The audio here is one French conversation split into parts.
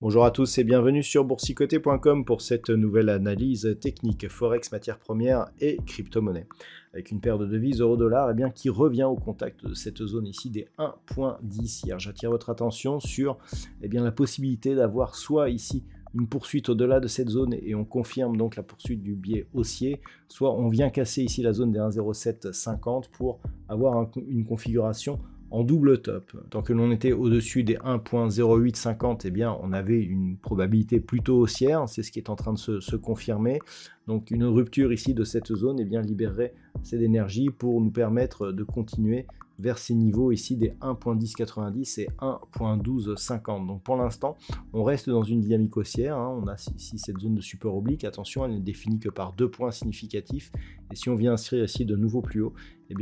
Bonjour à tous et bienvenue sur boursicoté.com pour cette nouvelle analyse technique Forex, matières premières et crypto-monnaie. Avec une paire de devises euro-dollar qui revient au contact de cette zone ici des 1.10. Hier, j'attire votre attention sur la possibilité d'avoir soit ici une poursuite au-delà de cette zone et on confirme donc la poursuite du biais haussier, soit on vient casser ici la zone des 1,0750 pour avoir une configuration en double top. Tant que l'on était au-dessus des 1.0850, on avait une probabilité plutôt haussière, c'est ce qui est en train de se confirmer. Donc une rupture ici de cette zone libérerait cette énergie pour nous permettre de continuer vers ces niveaux ici des 1.1090 et 1.1250. Donc pour l'instant, on reste dans une dynamique haussière. On a ici cette zone de support oblique. Attention, elle n'est définie que par 2 points significatifs. Et si on vient inscrire ici de nouveau plus haut,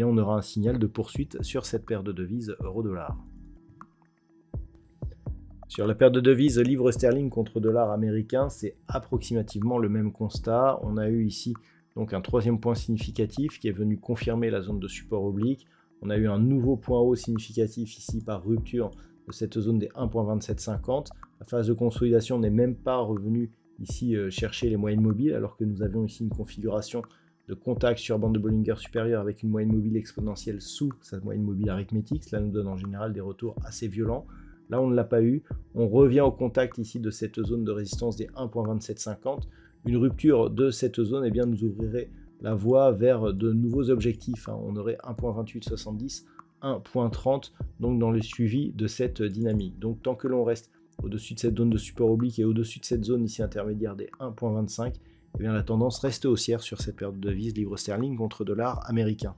on aura un signal de poursuite sur cette paire de devises euro-dollar. Sur la paire de devises livre sterling contre dollar américain, c'est approximativement le même constat. On a eu ici donc un troisième point significatif qui est venu confirmer la zone de support oblique. On a eu un nouveau point haut significatif ici par rupture de cette zone des 1.2750. La phase de consolidation n'est même pas revenue ici chercher les moyennes mobiles alors que nous avions ici une configuration de contact sur bande de Bollinger supérieure avec une moyenne mobile exponentielle sous sa moyenne mobile arithmétique. Cela nous donne en général des retours assez violents. Là, on ne l'a pas eu. On revient au contact ici de cette zone de résistance des 1.2750. Une rupture de cette zone nous ouvrirait la voie vers de nouveaux objectifs. On aurait 1.2870, 1.30, donc dans le suivi de cette dynamique. Donc tant que l'on reste au-dessus de cette zone de support oblique et au-dessus de cette zone ici intermédiaire des 1.25, la tendance reste haussière sur cette paire de devises livre sterling contre dollar américain.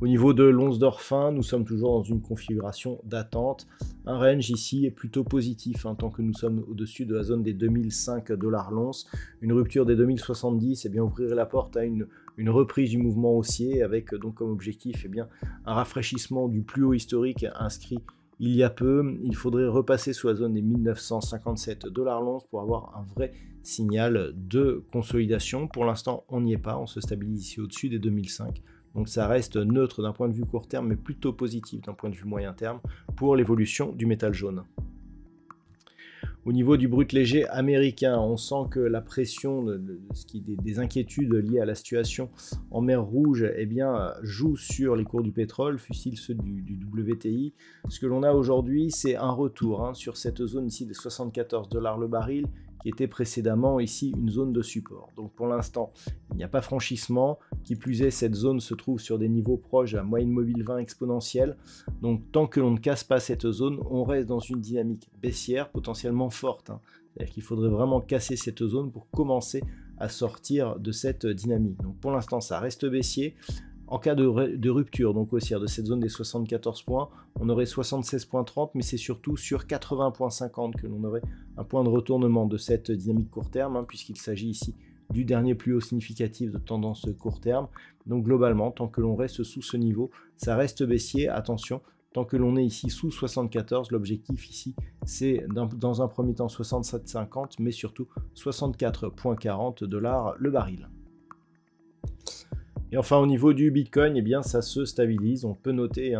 Au niveau de l'once d'or fin, nous sommes toujours dans une configuration d'attente. Un range ici est plutôt positif tant que nous sommes au-dessus de la zone des 2005 $ l'once. Une rupture des 2070 ouvrirait la porte à une reprise du mouvement haussier avec donc comme objectif un rafraîchissement du plus haut historique inscrit il y a peu. Il faudrait repasser sous la zone des 1957 $ l'once pour avoir un vrai signal de consolidation. Pour l'instant, on n'y est pas, on se stabilise ici au-dessus des 2005. Donc ça reste neutre d'un point de vue court terme, mais plutôt positif d'un point de vue moyen terme pour l'évolution du métal jaune. Au niveau du brut léger américain, on sent que la pression des inquiétudes liées à la situation en mer Rouge joue sur les cours du pétrole, fût-il ceux du WTI. Ce que l'on a aujourd'hui, c'est un retour sur cette zone ici des 74 $ le baril, qui était précédemment ici une zone de support. Donc pour l'instant, il n'y a pas franchissement. Qui plus est, cette zone se trouve sur des niveaux proches de la moyenne mobile 20 exponentielle. Donc tant que l'on ne casse pas cette zone, on reste dans une dynamique baissière potentiellement forte. C'est-à-dire qu'il faudrait vraiment casser cette zone pour commencer à sortir de cette dynamique. Donc pour l'instant, ça reste baissier. En cas de rupture donc haussière de cette zone des 74 points, on aurait 76.30, mais c'est surtout sur 80.50 que l'on aurait un point de retournement de cette dynamique court terme, puisqu'il s'agit ici du dernier plus haut significatif de tendance court terme. Donc globalement, tant que l'on reste sous ce niveau, ça reste baissier. Attention, tant que l'on est ici sous 74, l'objectif ici, c'est dans un premier temps 67,50, mais surtout 64,40 $ le baril. Et enfin, au niveau du Bitcoin, ça se stabilise. On peut noter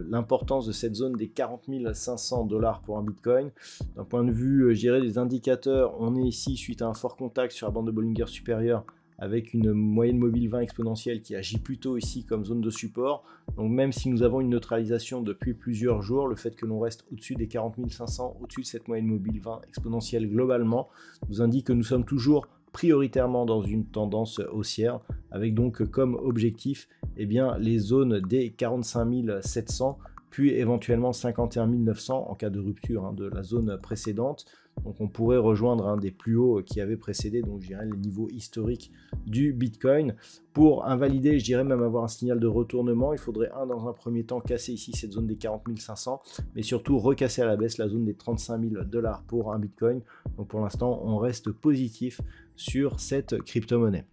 l'importance de cette zone des 40 500 $ pour un Bitcoin. D'un point de vue, des indicateurs, on est ici suite à un fort contact sur la bande de Bollinger supérieure avec une moyenne mobile 20 exponentielle qui agit plutôt ici comme zone de support. Donc même si nous avons une neutralisation depuis plusieurs jours, le fait que l'on reste au-dessus des 40 500, au-dessus de cette moyenne mobile 20 exponentielle globalement, nous indique que nous sommes toujours prioritairement dans une tendance haussière, avec donc comme objectif les zones des 45 700 puis éventuellement 51 900 en cas de rupture de la zone précédente. Donc on pourrait rejoindre un des plus hauts qui avait précédé, donc je dirais les niveaux historiques du Bitcoin. Pour invalider, je dirais même avoir un signal de retournement, il faudrait dans un premier temps casser ici cette zone des 40 500, mais surtout recasser à la baisse la zone des 35 000 $ pour un Bitcoin. Donc pour l'instant, on reste positif sur cette crypto-monnaie.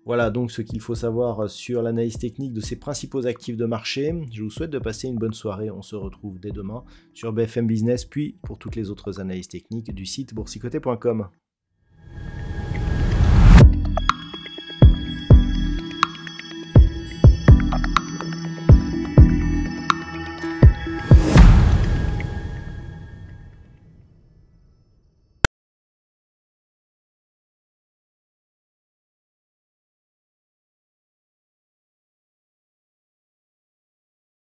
Voilà donc ce qu'il faut savoir sur l'analyse technique de ces principaux actifs de marché. Je vous souhaite de passer une bonne soirée. On se retrouve dès demain sur BFM Business, puis pour toutes les autres analyses techniques du site boursicoté.com.